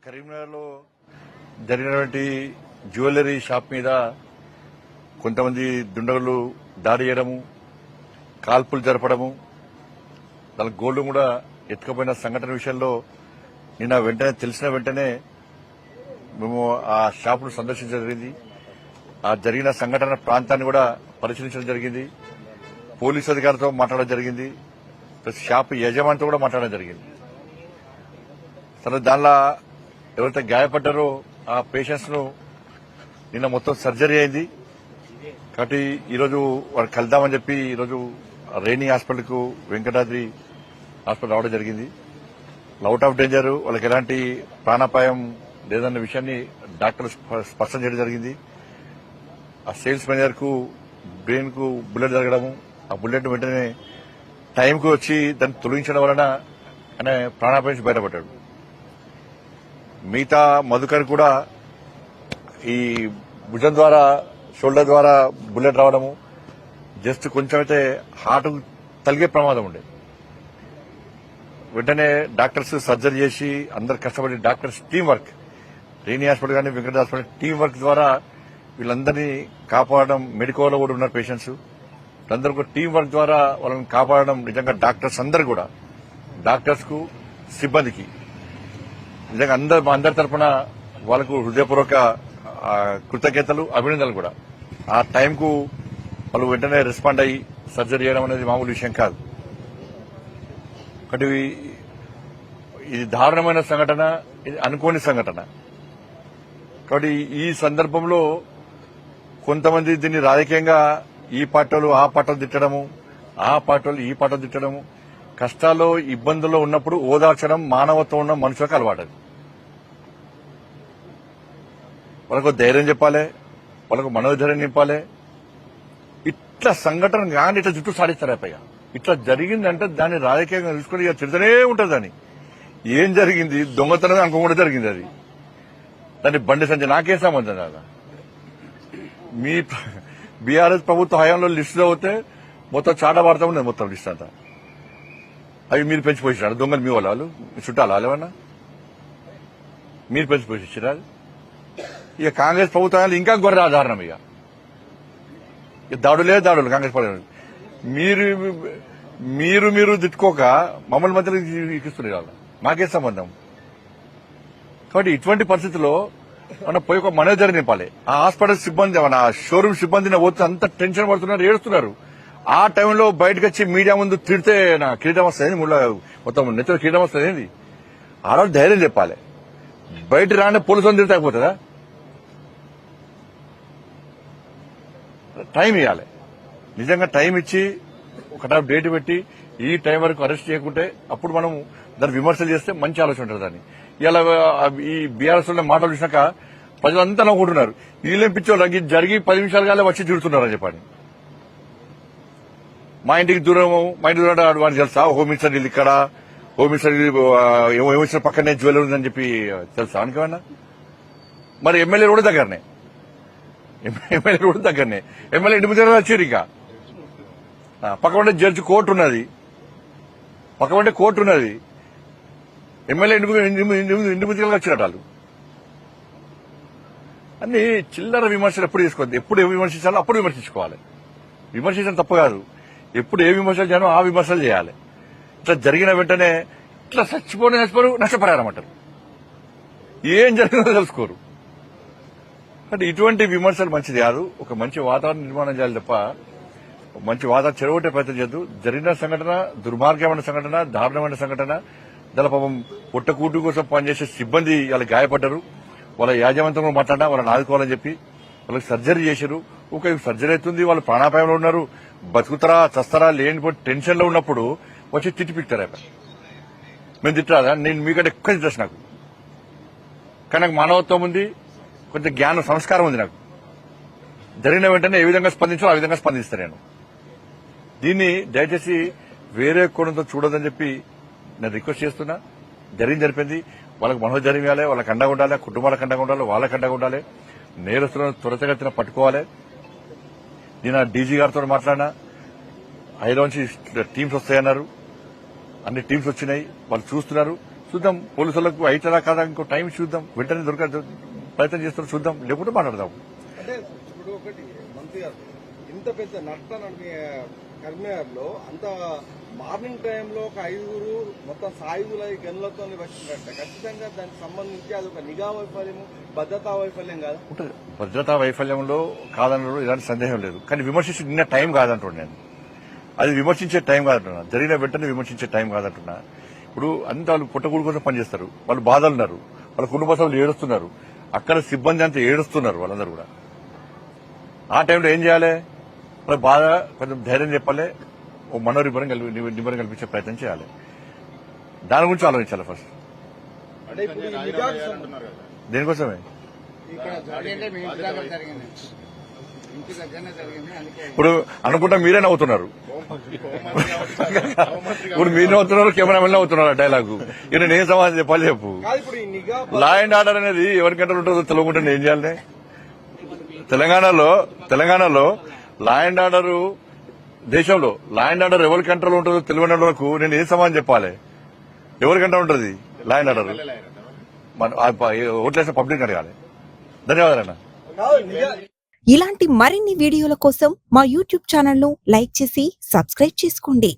కరీంనగర్లో జరిగినటువంటి jewellery shop మీద కొంతమంది దుండగులు దాడి చేయడము, కాల్పులు జరపడము, దాని గోల్డ్ కూడా ఎత్తుకుపోయిన సంఘటన విషయంలో నిన్న తెలిసిన వెంటనే మేము ఆ షాపును సందర్శించడం జరిగింది. ఆ జరిగిన సంఘటన ప్రాంతాన్ని కూడా పరిశీలించడం జరిగింది. పోలీసు అధికారులతో మాట్లాడడం జరిగింది. షాప్ యజమానితో కూడా మాట్లాడడం జరిగింది. సరే, దానిలో ఎవరైతే గాయపడ్డారో ఆ పేషెంట్స్ ను నిన్న మొత్తం సర్జరీ అయింది. కాబట్టి ఈరోజు వారు కలుద్దామని చెప్పి ఈరోజు రేణి హాస్పిటల్ కు వెంకటాద్రి హాస్పిటల్ రావడం జరిగింది. అవుట్ ఆఫ్ డేంజర్, వాళ్ళకి ఎలాంటి ప్రాణాపాయం లేదన్న విషయాన్ని డాక్టర్లు స్పష్టం చేయడం జరిగింది. ఆ సేల్స్ మేనేజర్ కు బ్రెయిన్ కు బుల్లెట్ జరగడము, ఆ బుల్లెట్ వెంటనే టైంకు వచ్చి దాన్ని తొలగించడం వలన ఆయన ప్రాణాపాయం నుంచి బయటపడ్డాడు. మిగతా మధుకర్ కూడా ఈ భుజం ద్వారా, షోల్డర్ ద్వారా బుల్లెట్ రావడము, జస్ట్ కొంచెం అయితే హార్ట్ తలిగే ప్రమాదం ఉండే. వెంటనే డాక్టర్స్ సర్జరీ చేసి అందరు కష్టపడి డాక్టర్స్ టీం వర్క్, రేణి హాస్పిటల్ కానీ వెంకట హాస్పిటల్ టీం వర్క్ ద్వారా వీళ్ళందరినీ కాపాడడం, మెడికోలో కూడా ఉన్నారు పేషెంట్స్, వీళ్ళందరూ కూడా టీం వర్క్ ద్వారా వాళ్ళని కాపాడడం నిజంగా డాక్టర్స్ అందరు కూడా, డాక్టర్స్ కు సిబ్బందికి నిజంగా మా అందరి తరఫున వాళ్ళకు హృదయపూర్వక కృతజ్ఞతలు, అభినందనలు కూడా. ఆ టైంకు వాళ్ళు వెంటనే రెస్పాండ్ అయ్యి సర్జరీ చేయడం అనేది మామూలు విషయం కాదు. ఒకటి ఇది దారుణమైన సంఘటన, ఇది అనుకోని సంఘటన. కాబట్టి ఈ సందర్భంలో కొంతమంది దీన్ని రాజకీయంగా ఈ పార్టీలు ఆ పార్టీలు తిట్టడము, ఆ పార్టీలు ఈ పార్టీలు తిట్టడము, కష్టాల్లో ఇబ్బందుల్లో ఉన్నప్పుడు ఓదార్చడం మానవత్వం ఉన్న మనుషులకు అలవాటు. వాళ్ళకు ధైర్యం చెప్పాలి, వాళ్ళకు మనోధైర్యం నింపాలి. ఇట్లా సంఘటన కానీ ఇట్లా జుట్టు సాధిస్తారు. పైగా ఇట్లా జరిగిందంటే దాన్ని రాజకీయంగా తీసుకుని ఇక తిడుతూనే ఉంటుంది. దాన్ని ఏం జరిగింది, దొంగతనం అంకం కూడా జరిగింది. అది దాన్ని బండి సంజయ్ నాకేం సంబంధం కదా. మీ బీఆర్ఎస్ ప్రభుత్వ హయాంలో లిస్టులో పోతే మొత్తం చాట వాడతా ఉన్నది, మొత్తం లిస్ట్ అంతా. అవి మీరు పెంచిపోయినారు దొంగలు, మీ వాళ్ళు చుట్టాలు వాళ్ళేమన్నా మీరు పెంచిపోయిచ్చిరా. ఇక కాంగ్రెస్ ప్రభుత్వాలు ఇంకా గొర్రె ఆధారణం. ఇక దాడులే దాడులు కాంగ్రెస్ ప్రభుత్వం. మీరు తిట్టుకోక మమ్మల్ని మధ్యలో ఇస్తున్నారు వాళ్ళు, మాకే సంబంధం. కాబట్టి ఇటువంటి పరిస్థితుల్లో మనం పోయి ఒక మనోధైర్యం నింపాలి. ఆ హాస్పిటల్ సిబ్బంది, మన షోరూమ్ సిబ్బందిని పోతే అంత టెన్షన్ పడుతున్నారు, ఏడుస్తున్నారు. ఆ టైంలో బయటకు వచ్చి మీడియా ముందు తిడితే నా కిరీటం వస్తుంది, మొత్తం నెత్తిలో కిరీటం వస్తుంది. ఏంది ఆ రోజు ధైర్యం చెప్పాలి. బయట రాని పోలీసులను తిడితే అయిపోతుందా? టైం ఇవ్వాలి. నిజంగా టైం ఇచ్చి ఒక డేట్ పెట్టి ఈ టైం వరకు అరెస్ట్ చేయకుంటే అప్పుడు మనం దాన్ని విమర్శలు చేస్తే మంచి ఆలోచన ఉంటుంది. దాన్ని ఇలా ఈ బీఆర్ఎస్ లో మాటలు చూసినాక ప్రజలంతా నవ్వుకుంటున్నారు. వీళ్ళేం పిచ్చోళ్ళు, జరిగి 10 నిమిషాలు కాలే వచ్చి తిడుతున్నారని చెప్పండి. మా ఇంటికి దూరం వాడిని తెలుసా, హోమ్ మినిస్టర్ ఇది ఇక్కడ, హోమ్ మినిస్టర్ పక్కనే జ్యువెలరీ ఉందని చెప్పి తెలుసా అనుకోమన్నా. మరి ఎమ్మెల్యే కూడా దగ్గరనే, ఎమ్మెల్యే ఇంటి ముందు వచ్చారు. ఇక పక్కన జడ్జి కోర్టు ఉన్నది, ఎమ్మెల్యే ఇంటి ముందుకు వచ్చినట్టు వాళ్ళు. అన్ని చిల్లర విమర్శలు ఎప్పుడు తీసుకోవద్దు. ఎప్పుడు ఏ విమర్శించాలో అప్పుడు విమర్శించుకోవాలి. విమర్శించడం తప్పు కాదు. ఎప్పుడు ఏ విమర్శలు చేయాలో ఆ విమర్శలు చేయాలి. ఇట్లా జరిగిన వెంటనే ఇట్లా చచ్చిపోరు, నష్టపరిహారం అంటారు. ఏం జరిగిందో తెలుసుకోరు. అంటే ఇటువంటి విమర్శలు మంచిది కాదు. ఒక మంచి వాతావరణం నిర్మాణం చేయాలి తప్ప మంచి వాతావరణం చెడగొట్టే ప్రయత్నం చేయద్దు. జరిగిన సంఘటన దుర్మార్గమైన సంఘటన, దారుణమైన సంఘటన. దాని పాపం పొట్టకూటు కోసం పనిచేసే సిబ్బంది వాళ్ళు గాయపడ్డారు. వాళ్ళ యాజమాన్యంతో మాట్లాడినా వాళ్ళని ఆదుకోవాలని చెప్పి వాళ్ళకి సర్జరీ చేశారు. ఒక సర్జరీ అవుతుంది, వాళ్ళు ప్రాణాపాయంలో ఉన్నారు. బతుకుతారా చస్తారా లేని టెన్షన్ లో ఉన్నప్పుడు వచ్చి తిట్టిపిక్తారా. మేము తిట్టారా? నేను మీకంటే ఎక్కువ తిట్టచ్చు నాకు. కానీ నాకు మానవత్వం ఉంది, కొంచెం జ్ఞానం, సంస్కారం ఉంది నాకు. జరిగిన వెంటనే ఏ విధంగా స్పందించాలో ఆ విధంగా స్పందిస్తాను నేను. దీన్ని దయచేసి వేరే కోణంతో చూడొద్దని చెప్పి నేను రిక్వెస్ట్ చేస్తున్నా. జరిపింది వాళ్ళకి మనోధైర్యం ఇవ్వాలి, వాళ్ళకి అండగా ఉండాలి, కుటుంబాలకు అండగా ఉండాలి, వాళ్ళకి అండగా ఉండాలి. నేరస్తులను త్వరితగతిన పట్టుకోవాలి. నేను డీజీ గారితో మాట్లాడినా, హైదరాబాద్ నుంచి టీమ్స్ వస్తాయన్నారు. అన్ని టీమ్స్ వచ్చినాయి, వాళ్ళు చూస్తున్నారు. చూద్దాం పోలీసులకు అవుతుందా కాదా ఇంకో టైం చూద్దాం, వెంటనే ప్రయత్నం చేస్తారో చూద్దాం, లేకుంటే మాట్లాడదాం. అంటే ఇప్పుడు ఒకటి మంత్రి గారు ఇంత పెద్ద నష్టం కర్మేర్లో అంత మార్నింగ్ టైంలో ఒక 5 మొత్తం సాయుధులై గన్లతో వచ్చినట్ట ఖచ్చితంగా దానికి సంబంధించి అది ఒక నిఘా వైఫల్యము, భద్రతా వైఫల్యం కాదు. ఉంటుంది భద్రతా వైఫల్యంలో కాదనలో ఎలాంటి సందేహం లేదు. కానీ విమర్శించిన టైం కాదంటున్నాను నేను. అది విమర్శించే టైం కాదంటున్నా, జరిగిన వెంటనే విమర్శించే టైం కాదంటున్నా. ఇప్పుడు అంత వాళ్ళు పుట్టకూడు కోసం పనిచేస్తారు, వాళ్ళు బాధలు ఉన్నారు, వాళ్ళ కుటుంబ సభ్యులు ఏడుస్తున్నారు, అక్కడ సిబ్బంది అంతా ఏడుస్తున్నారు వాళ్ళందరూ కూడా. ఆ టైంలో ఏం చేయాలి? వాళ్ళకి బాగా కొంచెం ధైర్యం చెప్పాలి, ఓ మనోరిబ్బరం కల్పించే ప్రయత్నం చేయాలి. దాని గురించి ఆలోచించాలి ఫస్ట్. అంటే ఇప్పుడు ఈ నిఘాకు దేనికోసమే ఇక్కడ ఇప్పుడు అనుకుంటా మీరే నవ్వుతున్నారు, ఇప్పుడు మీరు నవ్వుతున్నారు, కెమెరామెన్ నవ్వుతున్నారు ఆ డైలాగు. ఇక నేను ఏం సమాధానం చెప్పాలి చెప్పు? కాదు ఇప్పుడు ఈ నిఘా లా అండ్ ఆర్డర్ అనేది ఎవరికంటే ఉంటుందో తెలియకుండా ఏం చేయాలి? తెలంగాణలో లా అండ్ ఆర్డర్, దేశంలో లా అండ్ ఆర్డర్ ఎవరి కంట్రోల్ ఉంటుందో తెలియని వరకు నేను ఏం సమాధానం చెప్పాలి? ఎవరికంటే ఉంటుంది లా అండ్ ఆర్డర్? ఓట్లేసిన పబ్లిక్ అడగాలి. ధన్యవాదాలన్నా. నిఘా ఇలాంటి మరిన్ని వీడియోల కోసం మా యూట్యూబ్ ఛానల్ ను లైక్ చేసి సబ్స్క్రైబ్ చేసుకోండి.